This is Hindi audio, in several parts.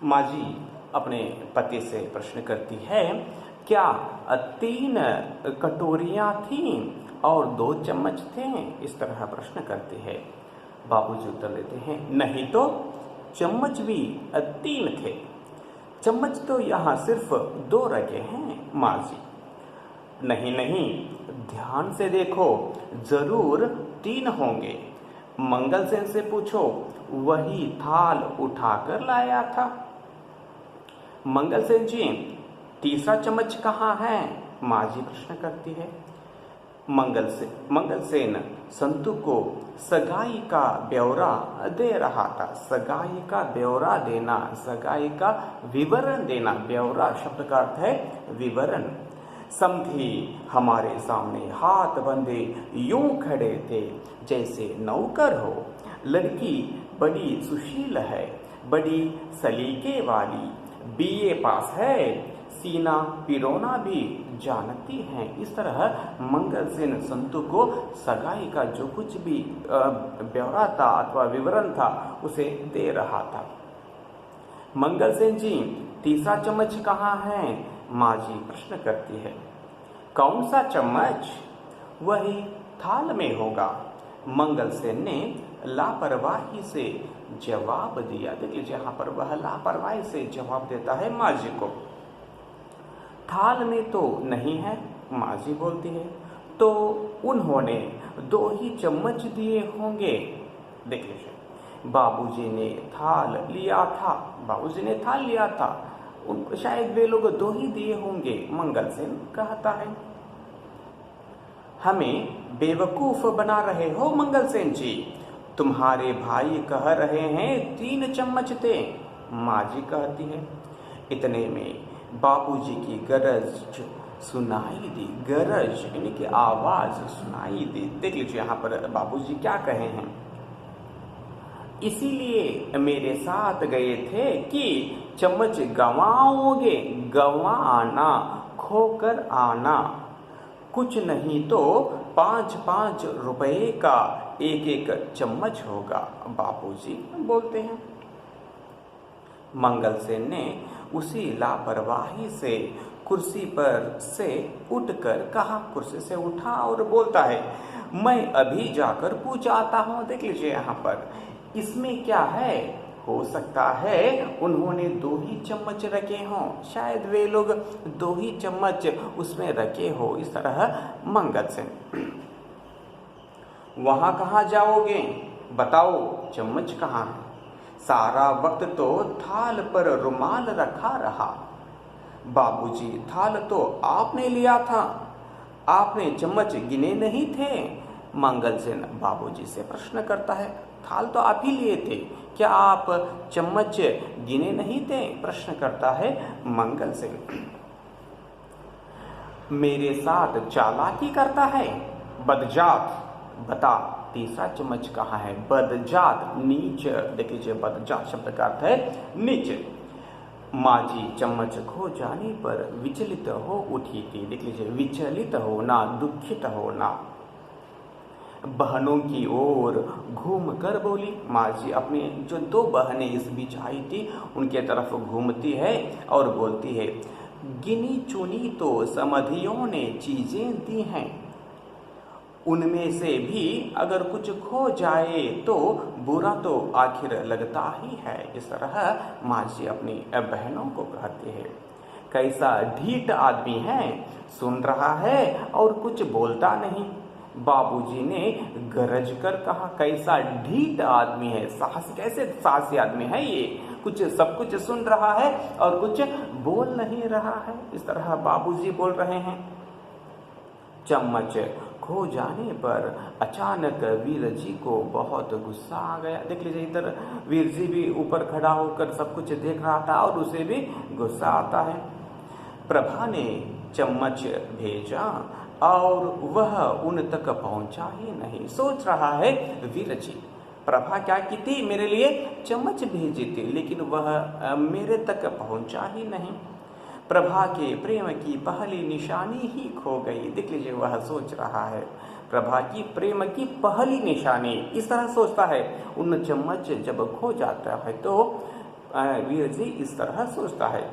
माँ जी अपने पति से प्रश्न करती है, क्या 3 कटोरियाँ थीं और 2 चम्मच थे? इस तरह प्रश्न करती है। बाबूजी उत्तर देते हैं, नहीं तो चम्मच भी 3 थे। चम्मच तो यहाँ सिर्फ 2 रखे हैं माँ जी। नहीं नहीं, ध्यान से देखो, जरूर 3 होंगे। मंगलसेन से पूछो, वही थाल उठाकर लाया था। मंगलसेन जी, तीसरा चम्मच कहाँ है? माँ जी प्रश्न करती है। मंगलसेन संतु को सगाई का ब्यौरा दे रहा था। सगाई का ब्यौरा देना, सगाई का विवरण देना। ब्यौरा शब्द का अर्थ है विवरण। समधी हमारे सामने हाथ बंधे यूं खड़े थे जैसे नौकर हो। लड़की बड़ी सुशील है, बड़ी सलीके वाली, बीए पास है, सीना पिरोना भी जानती हैं। इस तरह मंगलसेन संतु को सगाई का जो कुछ भी ब्यौरा था अथवा विवरण था उसे दे रहा था। मंगलसेन जी, तीसरा चम्मच कहाँ है? माँ जी प्रश्न करती है। कौन सा चम्मच? वही थाल में होगा। मंगलसेन ने लापरवाही से जवाब दिया। देखिए यहाँ पर वह लापरवाही से जवाब देता है माँ जी को। थाल में तो नहीं है, माँ जी बोलती है। तो उन्होंने 2 ही चम्मच दिए होंगे। देख लीजिए, बाबूजी ने थाल लिया था, बाबूजी ने थाल लिया था, उनको शायद वे लोग 2 ही दिए होंगे। मंगलसेन कहता है, हमें बेवकूफ बना रहे हो मंगलसेन जी। तुम्हारे भाई कह रहे हैं 3 चम्मच थे। माँ जी कहती है। इतने में बाबूजी की गरज सुनाई दी। गरज यानी कि आवाज सुनाई दी। देख लीजिए यहाँ पर बाबूजी क्या कहे हैं। इसीलिए मेरे साथ गए थे कि चम्मच गंवाओगे, गंवाना, खोकर आना। कुछ नहीं तो 5-5 रुपए का एक चम्मच होगा, बाबूजी बोलते हैं। मंगलसेन ने उसी लापरवाही से कुर्सी पर से उठकर कहा, कुर्सी से उठा और बोलता है, मैं अभी जाकर पूछ आता हूँ। देख लीजिए यहाँ पर इसमें क्या है, हो सकता है उन्होंने 2 ही चम्मच रखे हों, शायद वे लोग 2 ही चम्मच उसमें रखे हो। इस तरह मंगलसेन। वहां कहाँ जाओगे, बताओ चम्मच कहाँ है? सारा वक्त तो थाल पर रुमाल रखा रहा। बाबूजी, थाल तो आपने लिया था, आपने चम्मच गिने नहीं थे। मंगलसेन बाबूजी से प्रश्न करता है, थाल तो आप ही लिए थे, क्या आप चम्मच गिने नहीं थे? प्रश्न करता है मंगलसेन। मेरे साथ चालाकी करता है, बदजात, बता तीसरा चम्मच कहाँ है? बदजात, नीच। देख लीजिए बदजात शब्द का अर्थ है नीच। माँ जी चम्मच खो जाने पर विचलित हो उठी थी। देख लीजिए, विचलित होना, दुखित होना। बहनों की ओर घूम कर बोली। माँ जी अपनी जो 2 बहनें इस बीच आई थी उनके तरफ घूमती है और बोलती है, गिनी चुनी तो समधियों ने चीजें दी हैं, उनमें से भी अगर कुछ खो जाए तो बुरा तो आखिर लगता ही है। इस तरह माँ जी अपनी बहनों को कहती है। कैसा ढीठ आदमी है, सुन रहा है और कुछ बोलता नहीं। बाबूजी ने गरज कर कहा, कैसा ढीठ आदमी है, साहस, कैसे साहसी आदमी है ये, कुछ सब कुछ सुन रहा है और कुछ बोल नहीं रहा है। इस तरह बाबूजी बोल रहे हैं। चम्मच खो जाने पर अचानक वीर जी को बहुत गुस्सा आ गया। देख लीजिए इधर वीर जी भी ऊपर खड़ा होकर सब कुछ देख रहा था और उसे भी गुस्सा आता है। प्रभा ने चम्मच भेजा और वह उन तक पहुंचा ही नहीं। सोच रहा है वीर जी, प्रभा क्या की थी, मेरे लिए चम्मच भेजी थी, लेकिन वह मेरे तक पहुंचा ही नहीं। प्रभा के प्रेम की पहली निशानी ही खो गई। देख लीजिए वह सोच रहा है, प्रभा की प्रेम की पहली निशानी, इस तरह सोचता है। उन चम्मच जब खो जाता है तो वीर जी इस तरह सोचता है।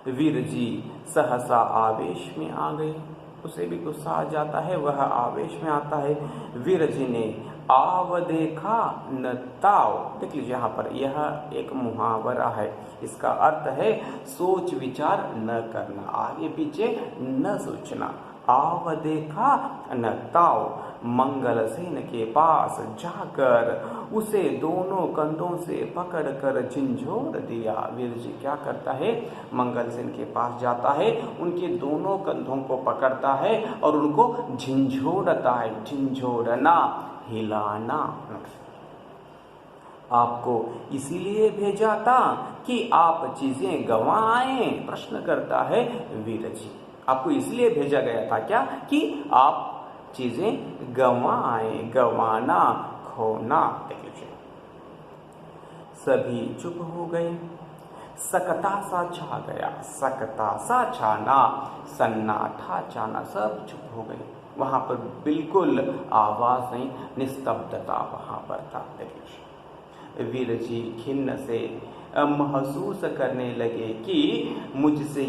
वीर जी सहसा आवेश में आ गए, उसे भी गुस्सा आ जाता है, वह आवेश में आता है। वीर जी ने आव देखा न ताव। देख लीजिए यहाँ पर यह एक मुहावरा है, इसका अर्थ है सोच विचार न करना, आगे पीछे न सोचना। आव देखा न ताव, मंगलसेन के पास जाकर उसे दोनों कंधों से पकड़कर झिंझोड़ दिया। वीर जी क्या करता है, मंगलसेन के पास जाता है, उनके दोनों कंधों को पकड़ता है और उनको झिंझोड़ता है। झिंझोड़ना, हिलाना। आपको इसीलिए भेजा था कि आप चीजें गंवाएं, प्रश्न करता है वीर जी। आपको इसलिए भेजा गया था क्या, कि आप चीजें गंवाएं, गंवाना, खोना। देख लीजिए सभी चुप हो गए, सकता सा छा गया। सकता सा छाना, सन्नाटा छाना, सब चुप हो गए। वहां पर बिल्कुल आवाज नहीं, निस्तब्धता वहां पर था। देख लीजिए वीर जी खिन्न से महसूस करने लगे कि मुझसे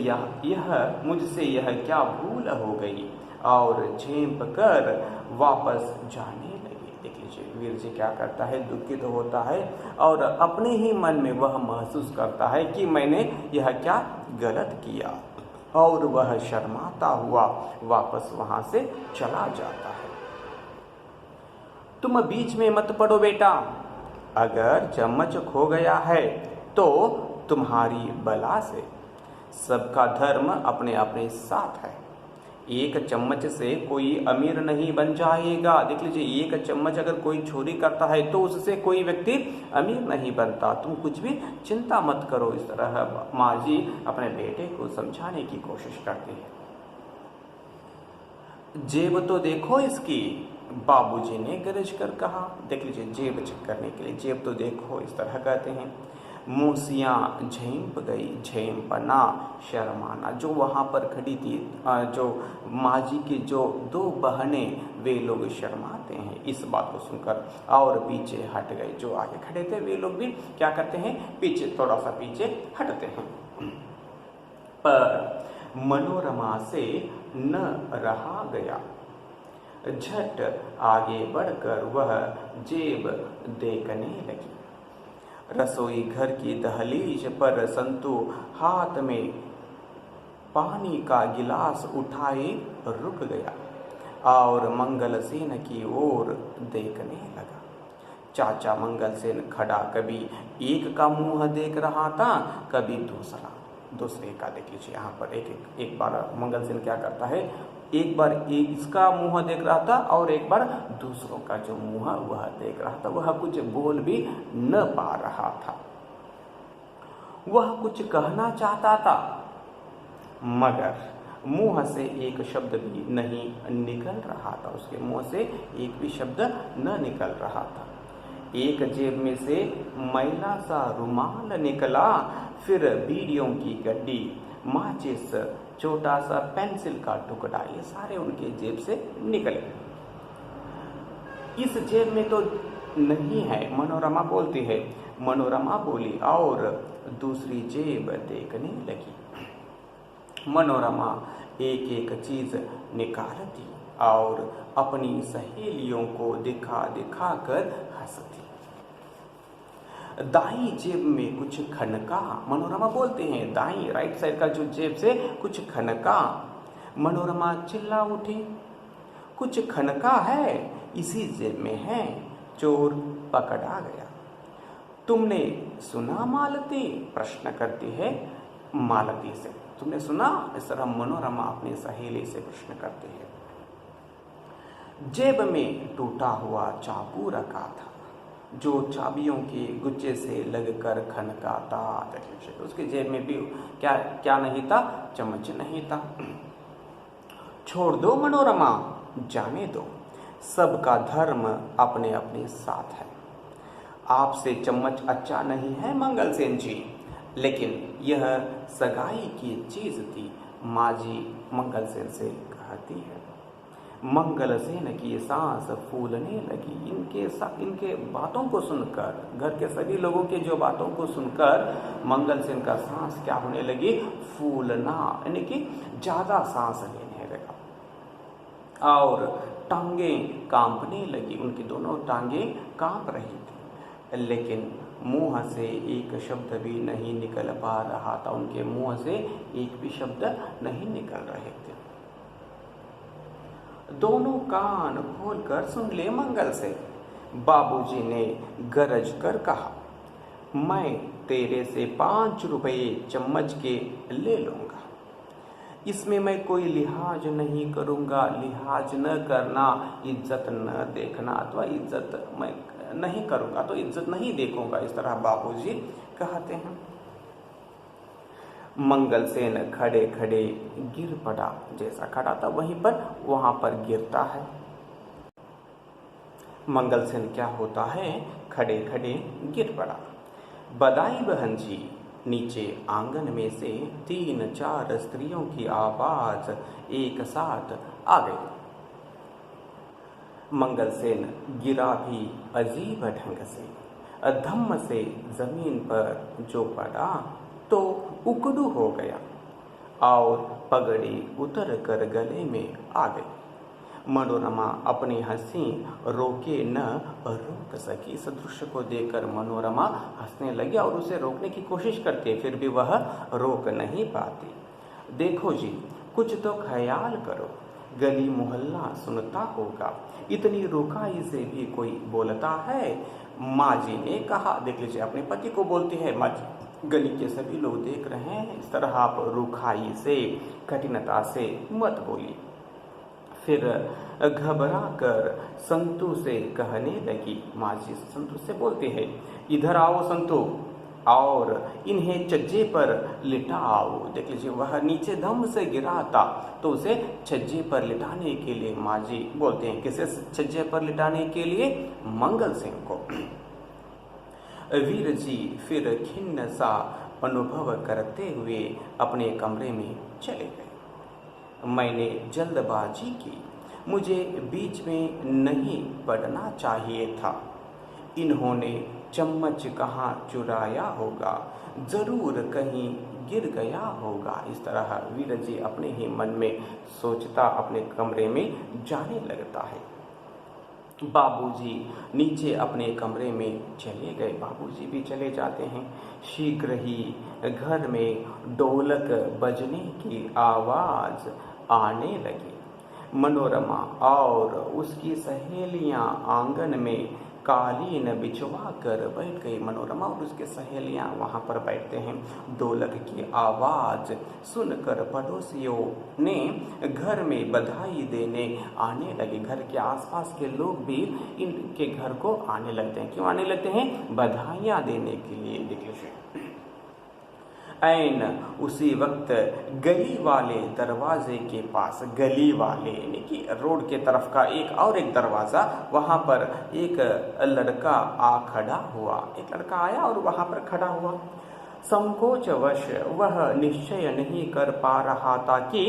यह क्या भूल हो गई, और झेप कर वापस जाने लगे। देख लीजिए वीर जी क्या करता है, दुखित होता है और अपने ही मन में वह महसूस करता है कि मैंने यह क्या गलत किया, और वह शर्माता हुआ वापस वहां से चला जाता है। तुम बीच में मत पड़ो बेटा, अगर चम्मच खो गया है तो तुम्हारी बला से। सबका धर्म अपने अपने साथ है। एक चम्मच से कोई अमीर नहीं बन जाएगा। देख लीजिए एक चम्मच अगर कोई चोरी करता है तो उससे कोई व्यक्ति अमीर नहीं बनता। तुम कुछ भी चिंता मत करो। इस तरह माँ जी अपने बेटे को समझाने की कोशिश करती है। जेब तो देखो इसकी, बाबूजी ने गरज कर कहा। देख लीजिए जेब चेक करने के लिए जेब तो देखो, इस तरह कहते हैं। मूसियाँ झेंप गई, झेंपना, शर्माना। जो वहाँ पर खड़ी थी, जो माँ जी की जो दो बहनें, वे लोग शर्माते हैं इस बात को सुनकर और पीछे हट गए। जो आगे खड़े थे वे लोग भी क्या करते हैं, पीछे थोड़ा सा पीछे हटते हैं। पर मनोरमा से न रहा गया। झट आगे बढ़कर वह जेब देखने लगी। रसोई घर की दहलीज पर संतू हाथ में पानी का गिलास उठाए रुक गया और मंगलसेन की ओर देखने लगा। चाचा मंगलसेन खड़ा कभी एक का मुंह देख रहा था, कभी दूसरे का। देख लीजिए यहाँ पर एक बार मंगलसेन क्या करता है, एक बार इसका मुंह देख रहा था और एक बार दूसरों का जो मुंह वह देख रहा था। वह कुछ बोल भी न पा रहा था। वह कुछ कहना चाहता था मगर मुंह से एक शब्द भी नहीं निकल रहा था। उसके मुंह से एक भी शब्द न निकल रहा था। एक जेब में से मैला सा रुमाल निकला, फिर बीड़ियों की गड्डी, माचिस, छोटा सा पेंसिल का टुकड़ा, ये सारे उनके जेब से निकले। इस जेब में तो नहीं है, मनोरमा बोलती है। मनोरमा बोली और दूसरी जेब देखने लगी। मनोरमा एक एक चीज निकालती और अपनी सहेलियों को दिखा दिखा कर हंसती। दाई जेब में कुछ खनका। मनोरमा बोलते हैं दाई राइट साइड का जो जेब से कुछ खनका। मनोरमा चिल्ला उठी, कुछ खनका है, इसी जेब में है, चोर पकड़ा गया। तुमने सुना मालती, प्रश्न करती है मालती से। तुमने सुना? इस तरह मनोरमा अपनी सहेली से प्रश्न करती है। जेब में टूटा हुआ चाकू रखा था जो चाबियों के गुच्छे से लगकर खनकाता। उसके जेब में भी क्या नहीं था, चम्मच नहीं था। छोड़ दो मनोरमा, जाने दो, सबका धर्म अपने अपने साथ है। आपसे चम्मच अच्छा नहीं है मंगलसेन जी, लेकिन यह सगाई की चीज थी, माँ जी मंगलसेन से कहती है। मंगलसेन की सांस फूलने लगी। इनके बातों को सुनकर, घर के सभी लोगों के जो बातों को सुनकर मंगलसेन का सांस क्या होने लगी, फूलना, यानी कि ज्यादा सांस लेने लगा और टांगें कांपने लगी। उनकी दोनों टांगें कांप रही थी, लेकिन मुंह से एक शब्द भी नहीं निकल पा रहा था। उनके मुंह से एक भी शब्द नहीं निकल रहे थे। दोनों कान खोलकर सुन ले मंगल से। बाबूजी ने गरज कर कहा, मैं तेरे से 5 रुपए चम्मच के ले लूंगा। इसमें मैं कोई लिहाज नहीं करूंगा। लिहाज न करना, इज्जत न देखना, अथवा इज्जत मैं नहीं करूंगा तो इज्जत नहीं देखूंगा, इस तरह बाबूजी कहते हैं। मंगलसेन खड़े खड़े गिर पड़ा। जैसा खड़ा था वहां पर गिरता है। मंगलसेन क्या होता है, खड़े खड़े गिर पड़ा। बधाई बहन जी। नीचे आंगन में से 3-4 स्त्रियों की आवाज एक साथ आ गई। मंगलसेन गिरा भी अजीब ढंग से। धम्म से जमीन पर जो पड़ा तो उकड़ू हो गया और पगड़ी उतर कर गले में आ गई। मनोरमा अपनी हंसी रोके न रोक सकी। इस दृश्य को देखकर मनोरमा हंसने लगी और उसे रोकने की कोशिश करती, फिर भी वह रोक नहीं पाती। देखो जी, कुछ तो ख्याल करो, गली मोहल्ला सुनता होगा, इतनी रुखाई से भी कोई बोलता है। माँ जी ने कहा, देख लीजिए अपने पति को बोलती है, माँ जी गली के सभी लोग देख रहे हैं, इस तरह आप रुखाई से, कठिनता से मत बोलिए। फिर घबरा कर संतू से कहने लगी। माँ जी संतू से बोलती है, इधर आओ संतू और इन्हें छज्जे पर लिटाओ। देख लीजिए वह नीचे धम से गिरा था तो उसे छज्जे पर लिटाने के लिए माँ जी बोलते हैं। किसे छज्जे पर लिटाने के लिए? मंगलसेन को। वीर जी फिर खिन्न सा अनुभव करते हुए अपने कमरे में चले गए। मैंने जल्दबाजी की, मुझे बीच में नहीं पड़ना चाहिए था। इन्होंने चम्मच कहाँ चुराया होगा, जरूर कहीं गिर गया होगा। इस तरह वीर जी अपने ही मन में सोचता अपने कमरे में जाने लगता है। बाबूजी नीचे अपने कमरे में चले गए। बाबूजी भी चले जाते हैं। शीघ्र ही घर में ढोलक बजने की आवाज आने लगी। मनोरमा और उसकी सहेलियां आंगन में कालीन बिछवा कर बैठ गई। मनोरमा और उसके सहेलियां वहां पर बैठते हैं। ढोलक की आवाज सुनकर पड़ोसियों ने घर में बधाई देने आने लगे। घर के आसपास के लोग भी इनके घर को आने लगते हैं। क्यों आने लगते हैं? बधाइयां देने के लिए। देखिए ऐन उसी वक्त गली वाले दरवाजे के पास, गली वाले यानी कि रोड के तरफ का एक दरवाजा, वहां पर एक लड़का आ खड़ा हुआ। एक लड़का आया और वहां पर खड़ा हुआ। संकोचवश वह निश्चय नहीं कर पा रहा था कि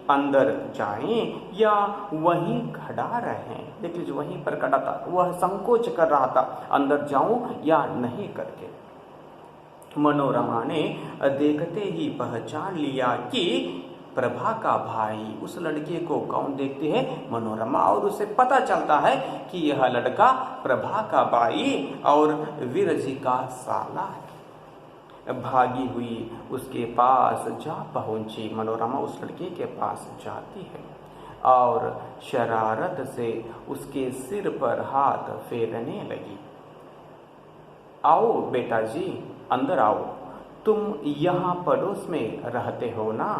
अंदर जाएं या वहीं खड़ा रहें। देख लीजिए वहीं पर खड़ा था, वह संकोच कर रहा था अंदर जाऊं या नहीं करके। मनोरमा ने देखते ही पहचान लिया कि प्रभा का भाई। उस लड़के को कौन देखती है? मनोरमा। और उसे पता चलता है कि यह लड़का प्रभा का भाई और वीर जी का साला है। भागी हुई उसके पास जा पहुंची। मनोरमा उस लड़के के पास जाती है और शरारत से उसके सिर पर हाथ फेरने लगी। आओ बेटा जी, अंदर आओ। तुम यहाँ पड़ोस में रहते हो ना?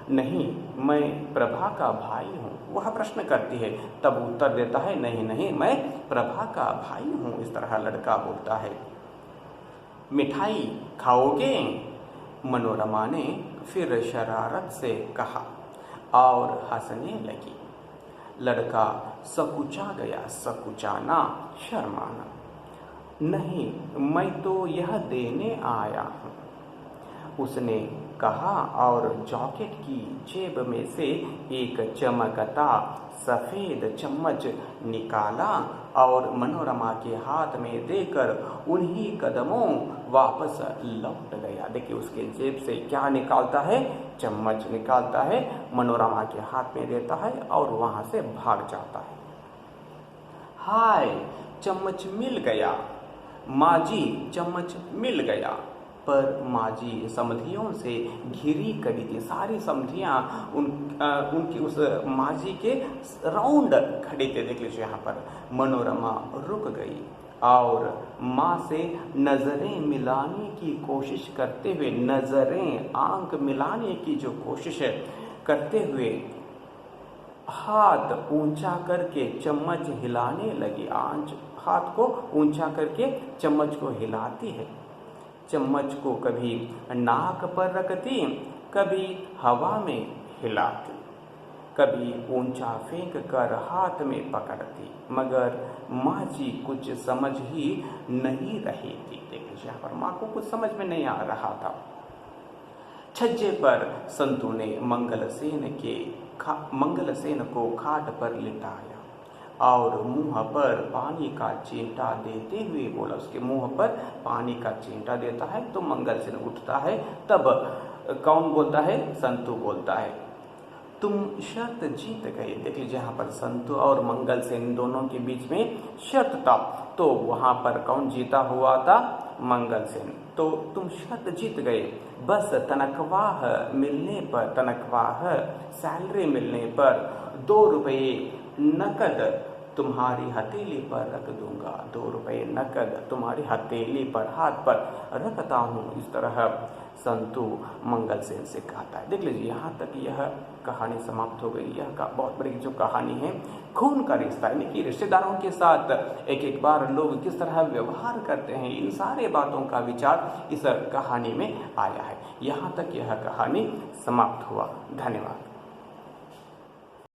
नहीं, मैं प्रभा का भाई हूँ। वह प्रश्न करती है, तब उत्तर देता है, नहीं नहीं, मैं प्रभा का भाई हूँ। इस तरह लड़का बोलता है। मिठाई खाओगे? मनोरमा ने फिर शरारत से कहा और हंसने लगी। लड़का सकुचा गया। सकुचाना, शर्माना। नहीं, मैं तो यह देने आया हूँ। उसने कहा और जैकेट की जेब में से एक चमकता सफेद चम्मच निकाला और मनोरमा के हाथ में देकर उन्हीं कदमों वापस लौट गया। देखिए उसके जेब से क्या निकालता है, चम्मच निकालता है, मनोरमा के हाथ में देता है और वहां से भाग जाता है। हाय, चम्मच मिल गया माँ जी, चम्मच मिल गया। पर माँ जी समधियों से घिरी करी थी, सारी समधियाँ उनकी उस माँ जी के राउंड खड़ी थे। देख लीजिए यहाँ पर मनोरमा रुक गई और माँ से नज़रें मिलाने की कोशिश करते हुए, नज़रें आंख मिलाने की जो कोशिश करते हुए हाथ ऊंचा करके चम्मच हिलाने लगी। हाथ को ऊंचा करके चम्मच को हिलाती है। चम्मच को कभी नाक पर रखती, कभी हवा में हिलाती, कभी ऊंचा फेंक कर हाथ में पकड़ती, मगर माँ जी कुछ समझ ही नहीं रही थी। देखिए यहाँ पर माँ को कुछ समझ में नहीं आ रहा था। छज्जे पर संतू ने मंगलसेन को खाट पर लिटाया और मुंह पर पानी का चींटा देते हुए बोला। उसके मुंह पर पानी का चींटा देता है तो मंगलसेन उठता है। तब कौन बोलता है? संतू बोलता है, तुम शर्त जीत गए। देख लीजिए यहाँ पर संतू और मंगलसेन दोनों के बीच में शर्त था, तो वहां पर कौन जीता हुआ था? मंगलसेन। तो तुम शर्त जीत गए, बस तनख्वाह सैलरी मिलने पर 2 रुपये नकद तुम्हारी हथेली पर रख दूंगा। 2 रुपये नकद तुम्हारी हथेली पर, हाथ पर रखता हूँ। इस तरह संतू मंगलसेन से कहता है। देख लीजिए यहाँ तक यह कहानी समाप्त हो गई। यह बहुत बड़ी जो कहानी है, खून का रिश्ता, यानी कि रिश्तेदारों के साथ एक बार लोग किस तरह व्यवहार करते हैं, इन सारे बातों का विचार इस कहानी में आया है। यहाँ तक यह कहानी समाप्त हुआ। धन्यवाद।